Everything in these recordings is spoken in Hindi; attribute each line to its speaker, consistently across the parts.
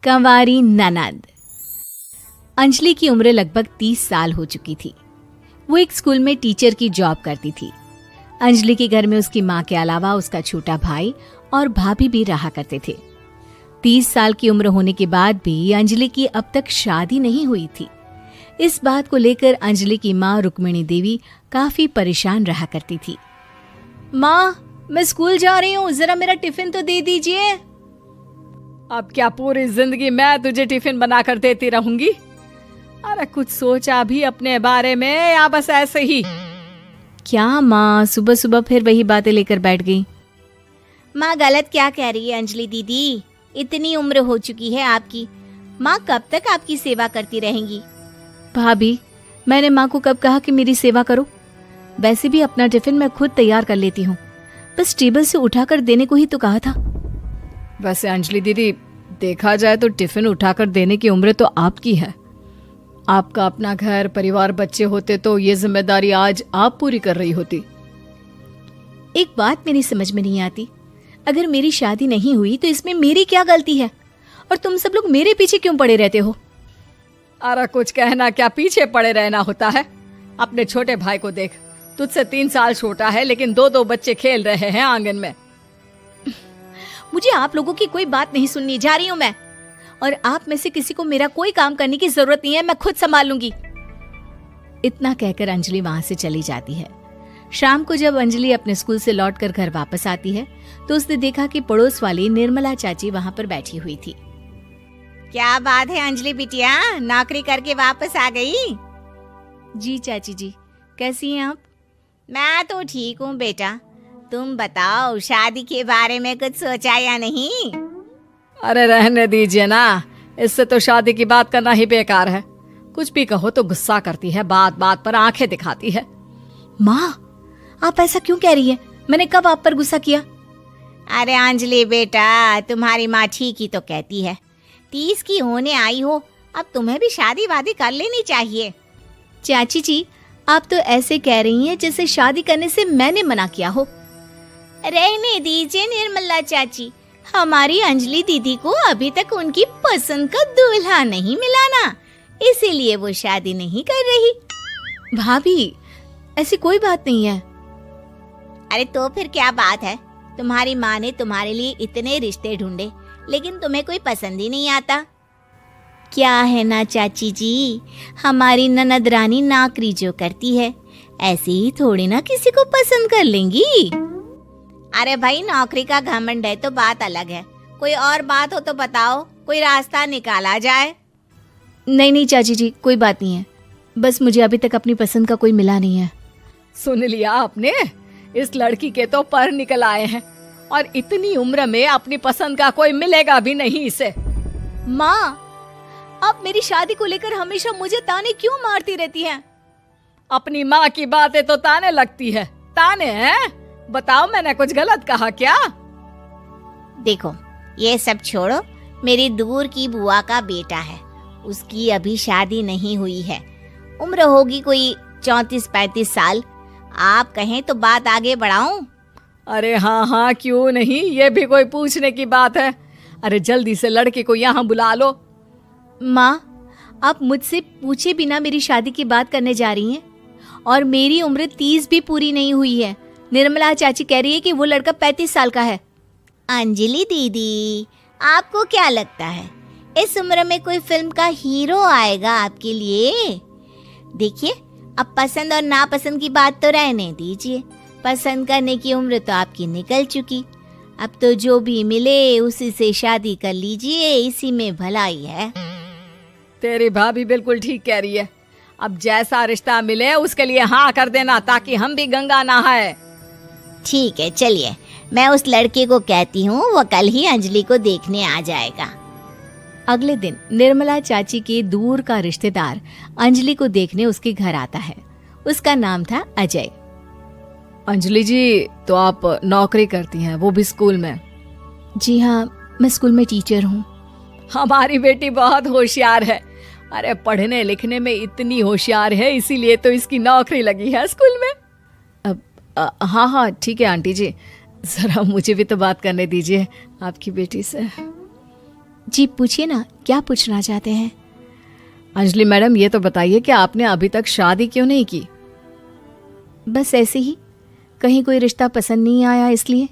Speaker 1: कंवारी ननद। अंजलि की उम्र लगभग 30 साल हो चुकी थी। वो एक स्कूल में टीचर की जॉब करती थी। अंजलि के घर में उसकी माँ के अलावा उसका छोटा भाई और भाभी भी रहा करते थे। 30 साल की उम्र होने के बाद भी अंजलि की अब तक शादी नहीं हुई थी। इस बात को लेकर अंजलि की माँ रुक्मिणी देवी काफी परेशान रहा करती थी। माँ, मैं स्कूल जा रही हूँ, जरा मेरा टिफिन तो दे दीजिए।
Speaker 2: अब क्या पूरी जिंदगी मैं तुझे टिफिन बनाकर देती रहूंगी? अरे कुछ सोचा भी अपने बारे में या बस ऐसे ही?
Speaker 1: क्या माँ, सुबह सुबह फिर वही बातें लेकर बैठ गई। माँ गलत क्या कह रही है अंजलि दीदी? इतनी उम्र हो चुकी है आपकी, माँ कब तक आपकी सेवा करती रहेंगी? भाभी, मैंने माँ को कब कहा कि मेरी सेवा करो? वैसे भी अपना टिफिन मैं खुद तैयार कर लेती हूँ, बस टेबल से उठाकर देने को ही तो कहा था।
Speaker 2: वैसे अंजलि दीदी, देखा जाए तो टिफिन उठाकर देने की उम्र तो आपकी है। आपका अपना घर परिवार बच्चे होते तो ये जिम्मेदारी आज आप पूरी कर रही होती।
Speaker 1: एक बात मेरी समझ में नहीं आती, अगर मेरी शादी नहीं हुई तो इसमें मेरी क्या गलती है और तुम सब लोग मेरे पीछे क्यों पड़े रहते हो?
Speaker 2: अरे कुछ कहना क्या पीछे पड़े रहना होता है? अपने छोटे भाई को देख, तुझसे 3 साल छोटा है लेकिन 2 बच्चे खेल रहे हैं आंगन में।
Speaker 1: मुझे आप लोगों की कोई बात नहीं सुननी, जा रही हूँ मैं। और आप में से किसी को मेरा कोई काम करने की जरूरत नहीं है, मैं खुद संभाल लूंगी। इतना कहकर अंजलि वहां से चली जाती है। शाम को जब अंजलि अपने स्कूल से लौटकर घर वापस आती है तो उसने देखा कि पड़ोस वाली निर्मला चाची वहां पर बैठी हुई थी। क्या बात है अंजलि बिटिया, नौकरी करके वापस आ गई? जी चाची जी, कैसी हैं आप? मैं तो ठीक हूँ बेटा, तुम बताओ शादी के बारे में कुछ सोचा या नहीं?
Speaker 2: अरे रहने दीजिए ना, इससे तो शादी की बात करना ही बेकार है। कुछ भी कहो तो गुस्सा करती है, बात बात पर आंखें दिखाती है।
Speaker 1: माँ, आप ऐसा क्यों कह रही है? मैंने कब आप पर गुस्सा किया? अरे अंजलि बेटा, तुम्हारी माँ ठीक ही तो कहती है। 30 की होने आई हो, अब तुम्हें भी शादी वादी कर लेनी चाहिए। चाची जी, आप तो ऐसे कह रही हैं जैसे शादी करने से मैंने मना किया हो। रहने दीजिए निर्मला चाची, हमारी अंजलि दीदी को अभी तक उनकी पसंद का दूल्हा नहीं मिला ना, इसीलिए वो शादी नहीं कर रही। भाभी, ऐसी कोई बात नहीं है। अरे तो फिर क्या बात है? तुम्हारी माँ ने तुम्हारे लिए इतने रिश्ते ढूंढे लेकिन तुम्हें कोई पसंद ही नहीं आता। क्या है ना चाची जी, हमारी ननद रानी नौकरी जो करती है ऐसे ही थोड़ी ना किसी को पसंद कर लेंगी। अरे भाई, नौकरी का घमंड है तो बात अलग है, कोई और बात हो तो बताओ, कोई रास्ता निकाला जाए। नहीं नहीं चाची जी, कोई बात नहीं है, बस मुझे अभी तक अपनी पसंद का कोई मिला नहीं है।
Speaker 2: सुन लिया आपने, इस लड़की के तो पर निकल आए हैं और इतनी उम्र में अपनी पसंद का कोई मिलेगा भी नहीं इसे।
Speaker 1: माँ, आप मेरी शादी को लेकर हमेशा मुझे ताने क्यों मारती रहती हैं?
Speaker 2: अपनी माँ की बातें तो ताने लगती है। ताने हैं? बताओ, मैंने कुछ गलत कहा क्या?
Speaker 1: देखो, ये सब छोड़ो, मेरी दूर की बुआ का बेटा है, उसकी अभी शादी नहीं हुई है, उम्र होगी कोई 34-35 साल। आप कहें तो बात आगे बढ़ाऊं?
Speaker 2: अरे हाँ हाँ, क्यों नहीं, ये भी कोई पूछने की बात है। अरे जल्दी से लड़के को यहाँ बुला लो।
Speaker 1: माँ, आप मुझसे पूछे बिना मेरी शादी की बात करने जा रही हैं और मेरी उम्र 30 भी पूरी नहीं हुई है। निर्मला चाची कह रही है कि वो लड़का 35 साल का है। अंजलि दीदी, आपको क्या लगता है इस उम्र में कोई फिल्म का हीरो आएगा आपके लिए? देखिए, अब पसंद और नापसंद की बात तो रहने दीजिए, पसंद करने की उम्र तो आपकी निकल चुकी। अब तो जो भी मिले उसी से शादी कर लीजिए, इसी में भलाई है।
Speaker 2: तेरी भाभी बिल्कुल ठीक कह रही है। अब जैसा रिश्ता मिले उसके लिए हाँ कर देना, ताकि हम भी गंगा नहाए।
Speaker 1: ठीक है, चलिए मैं उस लड़के को कहती हूँ, वो कल ही अंजलि को देखने आ जाएगा। अगले दिन निर्मला चाची के दूर का रिश्तेदार अंजलि को देखने उसके घर आता है। उसका नाम था अजय।
Speaker 2: अंजलि जी, तो आप नौकरी करती हैं, वो भी स्कूल में?
Speaker 1: जी हाँ, मैं स्कूल में टीचर हूँ।
Speaker 2: हमारी बेटी बहुत होशियार है। अरे पढ़ने लिखने में इतनी होशियार है, इसीलिए तो इसकी नौकरी लगी है स्कूल में।
Speaker 1: हाँ हाँ ठीक है आंटी जी, जरा मुझे भी तो बात करने दीजिए आपकी बेटी से। जी पूछिए ना, क्या पूछना चाहते हैं?
Speaker 2: अंजलि मैडम, ये तो बताइए कि आपने अभी तक शादी क्यों नहीं की?
Speaker 1: बस ऐसे ही, कहीं कोई रिश्ता पसंद नहीं आया इसलिए।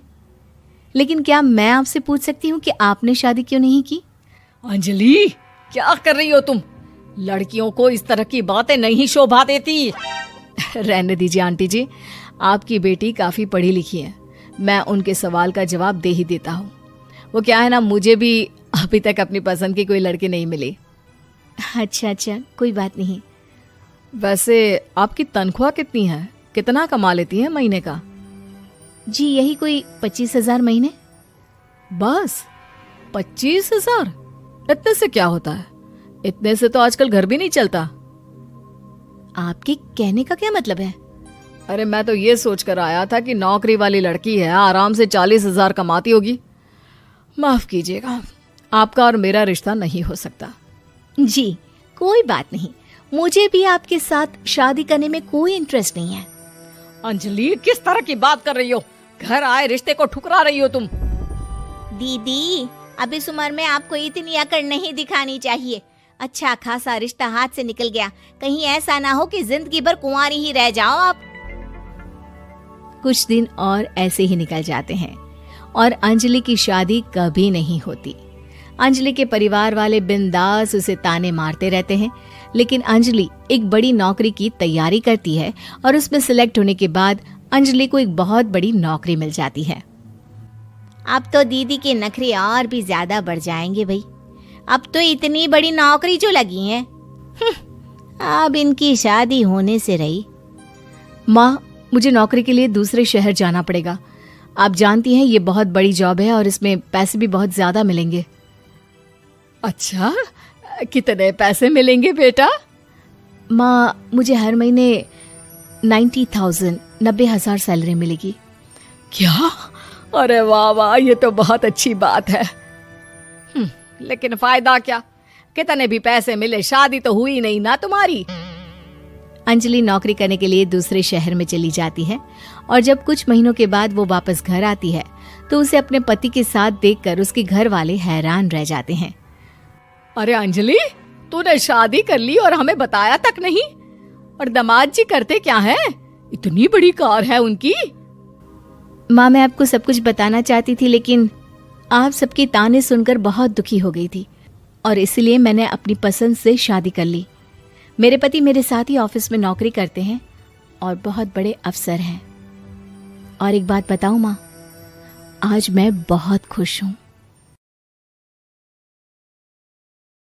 Speaker 1: लेकिन क्या मैं आपसे पूछ सकती हूँ कि आपने शादी क्यों नहीं की?
Speaker 2: अंजलि, क्या कर रही हो तुम? लड़कियों को इस तरह की बातें नहीं शोभा देती। रहने दीजिए आंटी जी, आपकी बेटी काफ़ी पढ़ी लिखी है, मैं उनके सवाल का जवाब दे ही देता हूँ। वो क्या है ना, मुझे भी अभी तक अपनी पसंद की कोई लड़की नहीं मिली।
Speaker 1: अच्छा अच्छा, कोई बात नहीं।
Speaker 2: वैसे आपकी तनख्वाह कितनी है? कितना कमा लेती हैं महीने का?
Speaker 1: जी यही कोई 25,000 महीने।
Speaker 2: बस 25,000? इतने से क्या होता है? इतने से तो आजकल घर भी नहीं चलता।
Speaker 1: आपके कहने का क्या मतलब है?
Speaker 2: अरे मैं तो ये सोचकर आया था कि नौकरी वाली लड़की है, आराम से 40,000 कमाती होगी। माफ कीजिएगा, आपका और मेरा रिश्ता नहीं हो सकता।
Speaker 1: जी कोई बात नहीं, मुझे भी आपके साथ शादी करने में कोई इंटरेस्ट नहीं है।
Speaker 2: अंजलि, किस तरह की बात कर रही हो? घर आए रिश्ते को ठुकरा रही हो तुम।
Speaker 1: दीदी, अब इस उम्र में आपको इतनी अकड़ नहीं दिखानी चाहिए। अच्छा खासा रिश्ता हाथ से निकल गया, कहीं ऐसा ना हो कि जिंदगी भर कुंवारी ही रह जाओ आप। कुछ दिन और ऐसे ही निकल जाते हैं और अंजलि की शादी कभी नहीं होती। अंजलि के परिवार वाले बिंदास उसे ताने मारते रहते हैं, लेकिन अंजलि एक बड़ी नौकरी की तैयारी करती है और उसमें सिलेक्ट होने के बाद अंजलि को एक बहुत बड़ी नौकरी मिल जाती है। अब तो दीदी के नखरे और भी ज्यादा बढ़ जाएंगे भाई, अब तो इतनी बड़ी नौकरी जो लगी है, अब इनकी शादी होने से रही।
Speaker 2: माँ, मुझे नौकरी के लिए दूसरे शहर जाना पड़ेगा। आप जानती हैं ये बहुत बड़ी जॉब है और इसमें पैसे भी बहुत ज्यादा मिलेंगे। अच्छा, कितने पैसे मिलेंगे बेटा?
Speaker 1: माँ, मुझे हर महीने 90,000 सैलरी मिलेगी।
Speaker 2: क्या? अरे वाह वाह, ये तो बहुत अच्छी बात है। लेकिन फायदा क्या? कितने भी पैसे मिले, शादी तो हुई नहीं ना तुम्हारी।
Speaker 1: अंजलि नौकरी करने के लिए दूसरे शहर में चली जाती है और जब कुछ महीनों के बाद वो वापस घर आती है तो उसे अपने पति के साथ देखकर उसके घर वाले हैरान रह जाते हैं।
Speaker 2: अरे अंजलि, तूने शादी कर ली और हमें बताया तक नहीं। और दामाद जी करते क्या हैं? इतनी बड़ी कार है उनकी।
Speaker 1: माँ, मैं आपको सब कुछ बताना चाहती थी, लेकिन आप सबके ताने सुनकर बहुत दुखी हो गई थी और इसलिए मैंने अपनी पसंद से शादी कर ली। मेरे पति मेरे साथ ही ऑफिस में नौकरी करते हैं और बहुत बड़े अफसर हैं। और एक बात बताऊं माँ, आज मैं बहुत खुश हूँ।